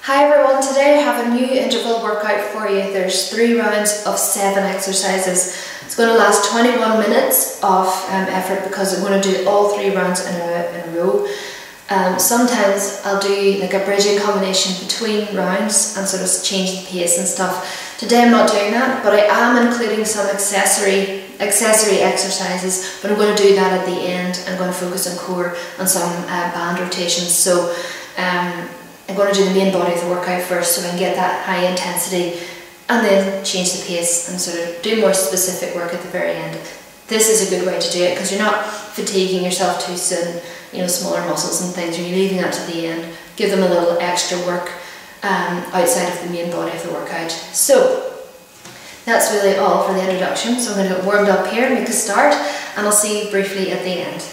Hi everyone, today I have a new interval workout for you. There's 3 rounds of 7 exercises. It's going to last 21 minutes of effort because I'm going to do all 3 rounds in a row. Sometimes I'll do like a bridging combination between rounds and sort of change the pace and stuff. Today I'm not doing that, but I am including some accessory exercises, but I'm going to do that at the end. I'm going to focus on core and some band rotations. So I'm going to do the main body of the workout first so I can get that high intensity and then change the pace and sort of do more specific work at the very end. This is a good way to do it because you're not fatiguing yourself too soon, you know, smaller muscles and things, you're leaving that to the end. Give them a little extra work outside of the main body of the workout. So that's really all for the introduction. So I'm going to get warmed up here, make a start, and I'll see you briefly at the end.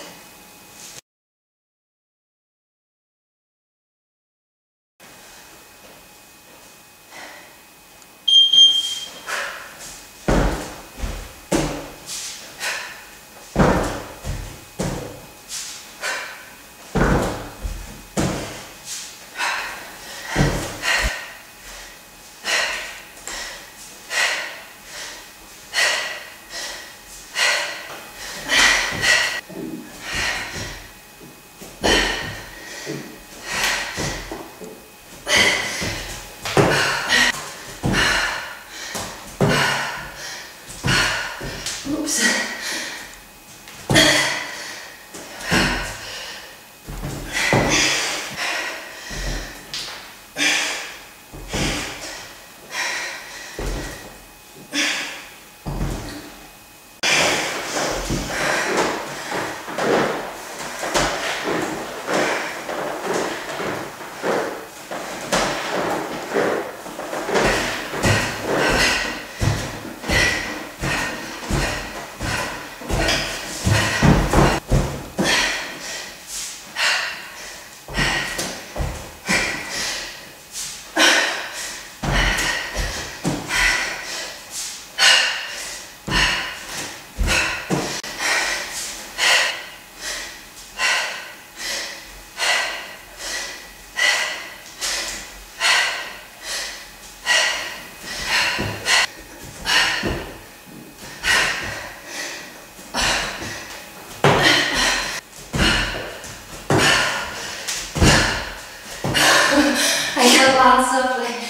I held hands up like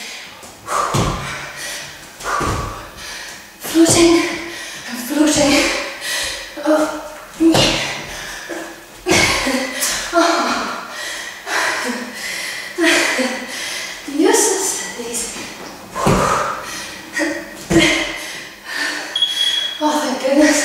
floating and floating. Oh, yeah. Oh. The useless these. Oh, thank goodness.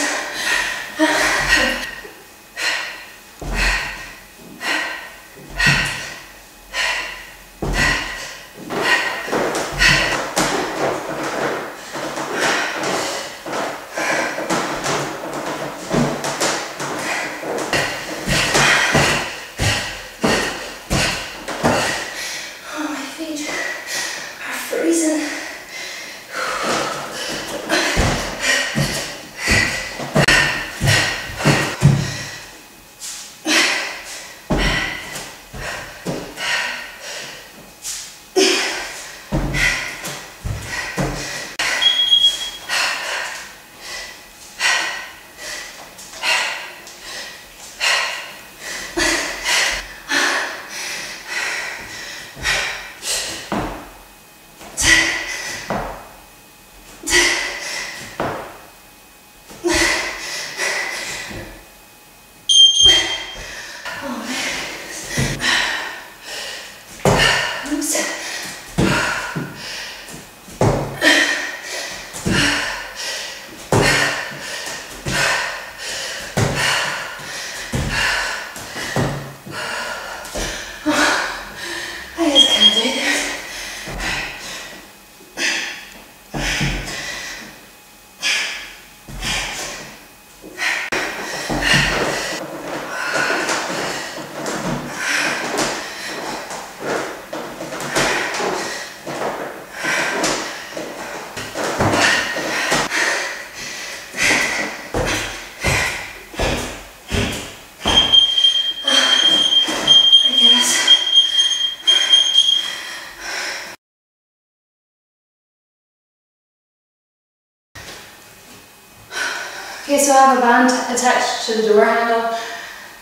Okay, so I have a band attached to the door handle.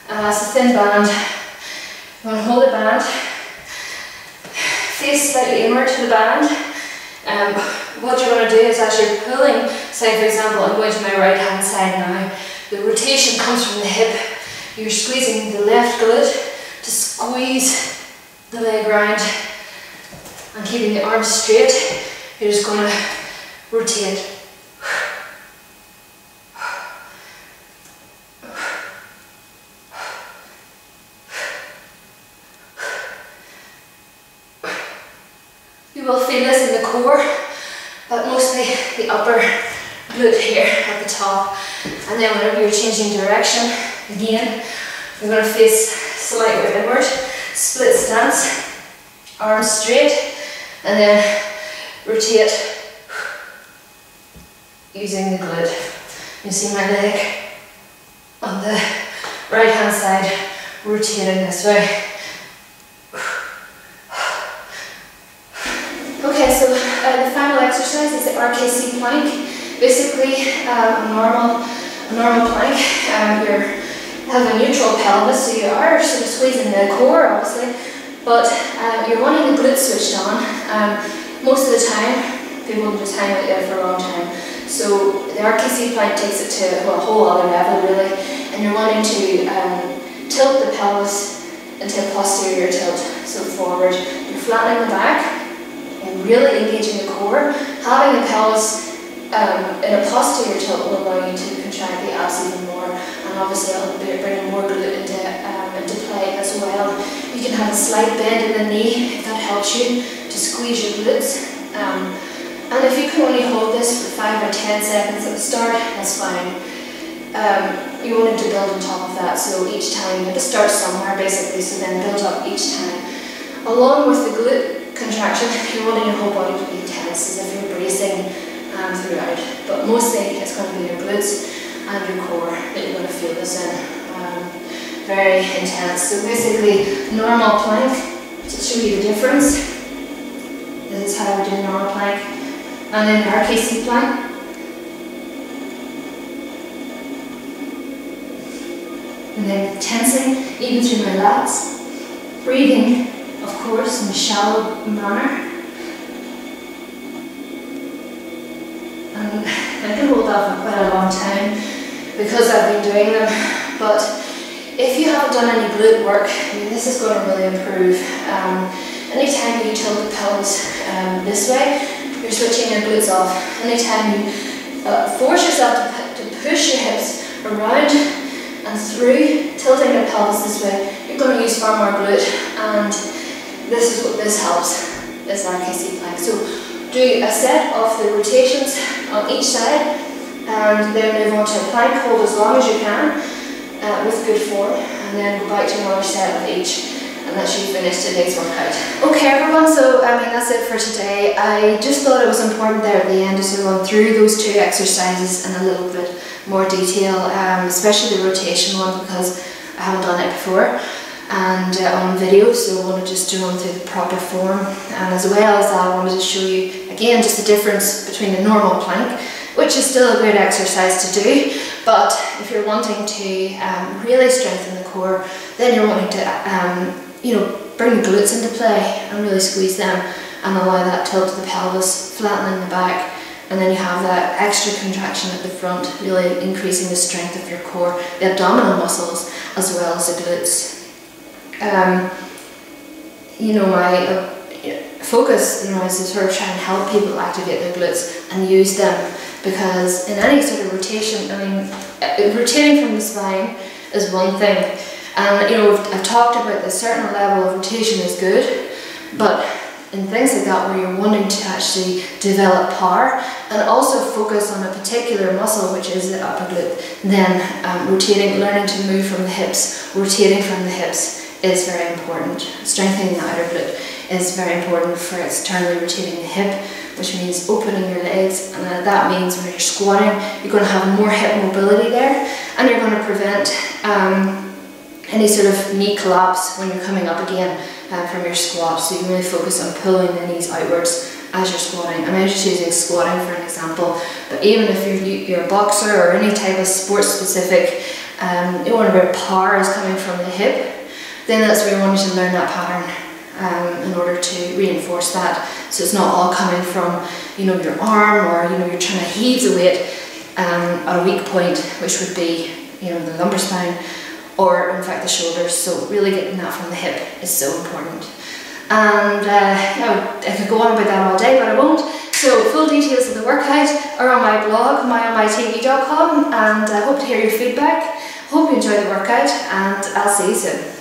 It's a thin band. You want to hold the band, face slightly inward to the band. What you want to do is, as you're pulling, say for example, I'm going to my right hand side now, the rotation comes from the hip. You're squeezing the left glute to squeeze the leg round and keeping the arms straight. You're just going to rotate. You will feel this in the core, but mostly the upper glute here at the top. And then whenever you're changing direction, again, you're going to face slightly inward, split stance, arms straight, and then rotate using the glute. You see my leg on the right hand side rotating this way. Okay, so the final exercise is the RKC plank. Basically, a normal plank. You have a neutral pelvis, so you are sort of squeezing the core, obviously, but you're wanting the glutes switched on. Most of the time, people just hang out there for a long time. So the RKC plank takes it to a whole other level, really, and you're wanting to tilt the pelvis into a posterior tilt, so forward. You're flattening the back and really engaging the core. Having the pelvis in a posterior tilt will allow you to contract the abs even more, and obviously I'll be bringing more glute into play as well. You can have a slight bend in the knee if that helps you to squeeze your glutes. And if you can only hold this for 5 or 10 seconds at the start, that's fine. You want to build on top of that, so each time you have to start somewhere basically, so then build up each time. Along with the glute contraction, you're wanting your whole body to be intense, as if you're bracing throughout. But mostly it's going to be your glutes and your core that you're going to feel this in. Very intense. So basically, normal plank, to show you the difference. This is how we do normal plank. And then RKC plank. And then tensing even through my lats. Breathing, of course, in a shallow manner. And I can hold that for quite a long time because I've been doing them. But if you haven't done any glute work, I mean, this is going to really improve. Anytime you tilt the pelvis this way, you're switching your glutes off. Anytime you force yourself to push your hips around and through, tilting the pelvis this way, you're going to use far more glute, and this is what this helps, this RKC plank. So do a set of the rotations on each side, and then move on to a plank, hold as long as you can with good form, and then go back to another set of each. And that's you finished today's workout. Okay everyone, so that's it for today. I just thought it was important there at the end just to run through those 2 exercises in a little bit more detail, especially the rotation one, because I haven't done it before and on video, so I wanted just to run through the proper form. And as well as that, I wanted to show you again just the difference between the normal plank, which is still a great exercise to do, but if you're wanting to really strengthen the core, then you're wanting to bring the glutes into play and really squeeze them and allow that tilt to the pelvis, flattening the back, and then you have that extra contraction at the front, really increasing the strength of your core, the abdominal muscles as well as the glutes. My focus is to sort of try and help people activate their glutes and use them, because in any sort of rotation, rotating from the spine is one thing. And I've talked about the certain level of rotation is good, but in things like that where you're wanting to actually develop power and also focus on a particular muscle, which is the upper glute, then learning to move from the hips, rotating from the hips is very important. Strengthening the outer glute is very important for externally rotating the hip, which means opening your legs, and that means when you're squatting, you're going to have more hip mobility there, and you're going to prevent any sort of knee collapse when you're coming up again from your squat. So you can really focus on pulling the knees outwards as you're squatting. And I'm just using squatting for an example, but even if you're a boxer or any type of sports specific, you want where power is coming from the hip, then that's where you want to learn that pattern in order to reinforce that. So it's not all coming from, you know, your arm, or, you know, you're trying to heave the weight at a weak point, which would be, you know, the lumbar spine, or in fact the shoulders. So really getting that from the hip is so important. And I could go on about that all day, but I won't. So full details of the workout are on my blog, myonmytv.com, and I hope to hear your feedback. Hope you enjoy the workout, and I'll see you soon.